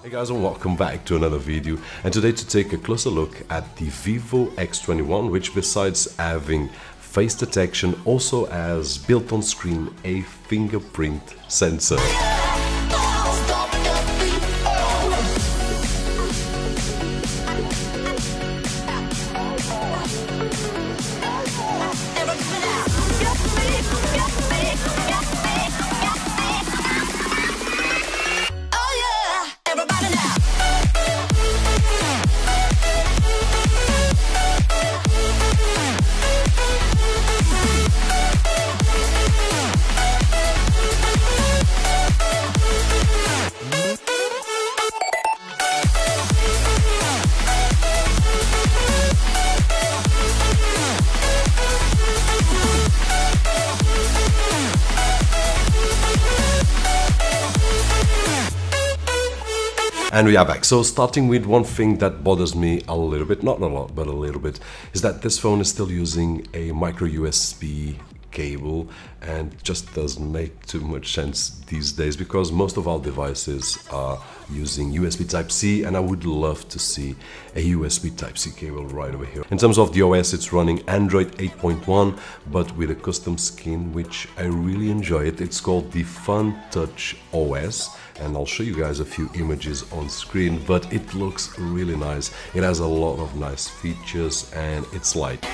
Hey guys, and welcome back to another video, and today to take a closer look at the VIVO X21, which besides having face detection also has built on screen a fingerprint sensor. And we are back. So starting with one thing that bothers me a little bit, not a lot, but a little bit, is that this phone is still using a micro USB cable, and just doesn't make too much sense these days because most of our devices are using USB Type-C, and I would love to see a USB Type-C cable right over here. In terms of the OS, it's running Android 8.1 but with a custom skin which I really enjoy it. It's called the funtouchos, and I'll show you guys a few images on screen, but it looks really nice. It has a lot of nice features and it's light.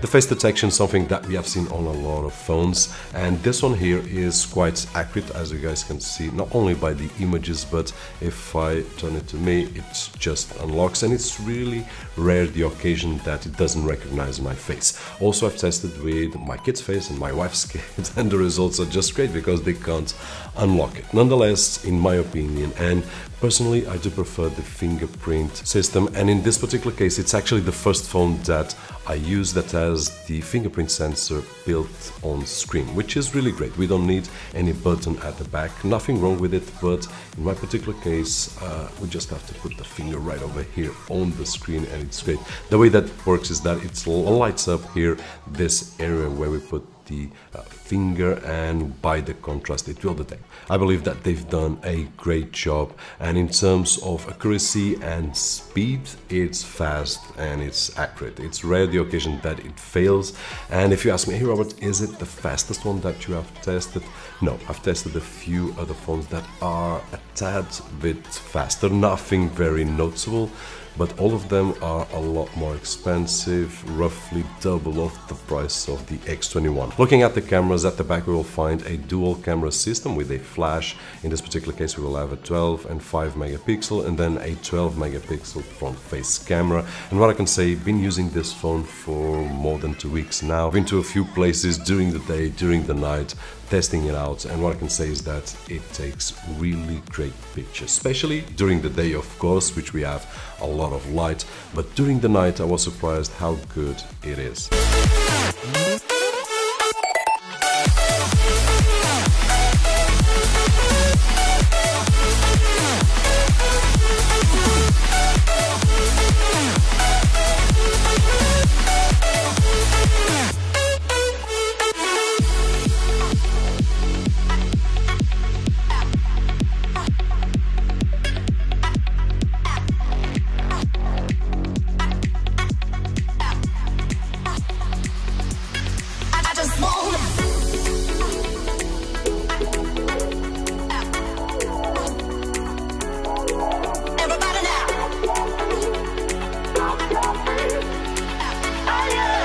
The face detection is something that we have seen on a lot of phones, and this one here is quite accurate, as you guys can see, not only by the images, but if I turn it to me, it just unlocks, and it's really rare the occasion that it doesn't recognize my face. Also, I've tested with my kid's face and my wife's kid, and the results are just great because they can't unlock it. Nonetheless, in my opinion, and personally, I do prefer the fingerprint system, and in this particular case, it's actually the first phone that I use that has the fingerprint sensor built on screen, which is really great. We don't need any button at the back, nothing wrong with it, but in my particular case, we just have to put the finger right over here on the screen, and it's great. The way that works is that it lights up here this area where we put the finger, and by the contrast it will detect. I believe that they've done a great job, and in terms of accuracy and speed, it's fast and it's accurate. It's rare the occasion that it fails, and if you ask me, hey Robert, is it the fastest one that you have tested? No, I've tested a few other phones that are a tad bit faster, nothing very noticeable, but all of them are a lot more expensive, roughly double of the price of the X21. Looking at the cameras at the back, we will find a dual camera system with a flash. In this particular case, we will have a 12 and 5 megapixel and then a 12 megapixel front face camera. And what I can say, I've been using this phone for more than 2 weeks now. I've been to a few places during the day, during the night, testing it out, and what I can say is that it takes really great pictures, especially during the day, of course, which we have a lot of light, but during the night I was surprised how good it is.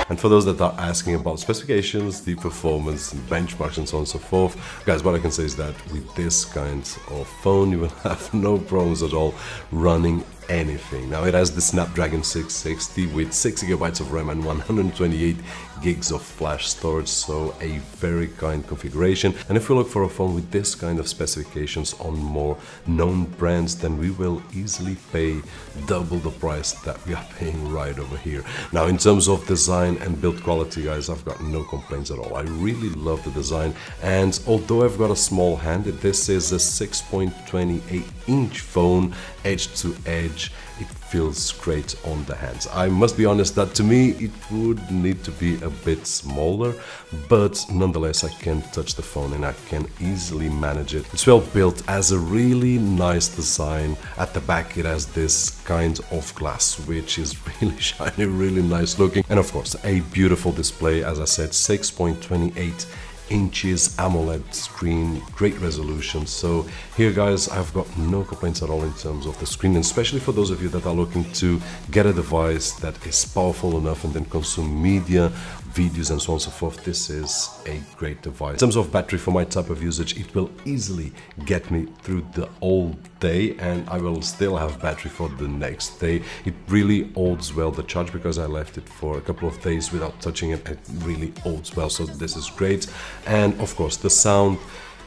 And for those that are asking about specifications, the performance, and benchmarks and so on and so forth, guys, what I can say is that with this kind of phone, you will have no problems at all running anything. Now, it has the Snapdragon 660 with 6 GB of RAM and 128 gigs of flash storage, so a very kind configuration. And if we look for a phone with this kind of specifications on more known brands, then we will easily pay double the price that we are paying right over here. Now, in terms of design and build quality, guys, I've got no complaints at all. I really love the design, and although I've got a small hand, this is a 6.28-inch phone, edge to edge. It feels great on the hands. I must be honest that to me it would need to be a bit smaller, but nonetheless I can touch the phone and I can easily manage it. It's well built, has a really nice design. At the back it has this kind of glass which is really shiny, really nice looking, and of course a beautiful display. As I said, 6.28 inches AMOLED screen, great resolution. So here, guys, I've got no complaints at all in terms of the screen, and especially for those of you that are looking to get a device that is powerful enough and then consume media, videos and so on and so forth. This is a great device. In terms of battery, for my type of usage, it will easily get me through the whole day, and I will still have battery for the next day. It really holds well the charge, because I left it for a couple of days without touching it. It really holds well, so this is great. And of course the sound,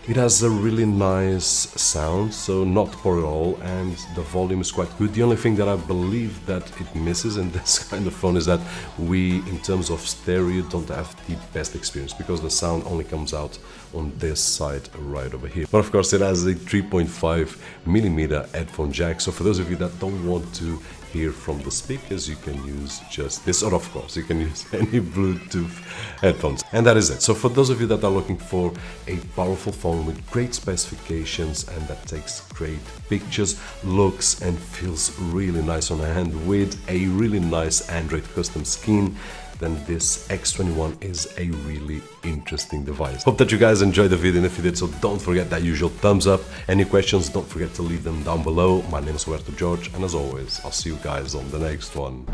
it has a really nice sound, so not poor at all, and the volume is quite good. The only thing that I believe that it misses in this kind of phone is that we, in terms of stereo, don't have the best experience, because the sound only comes out on this side right over here. But of course it has a 3.5mm headphone jack, so for those of you that don't want to hear from the speakers, you can use just this, or of course you can use any Bluetooth headphones, and that is it. So for those of you that are looking for a powerful phone with great specifications and that takes great pictures, looks and feels really nice on the hand with a really nice Android custom skin, then this X21 is a really interesting device. Hope that you guys enjoyed the video, and if you did so, don't forget that usual thumbs up. Any questions, don't forget to leave them down below. My name is Roberto, and as always, I'll see you guys on the next one.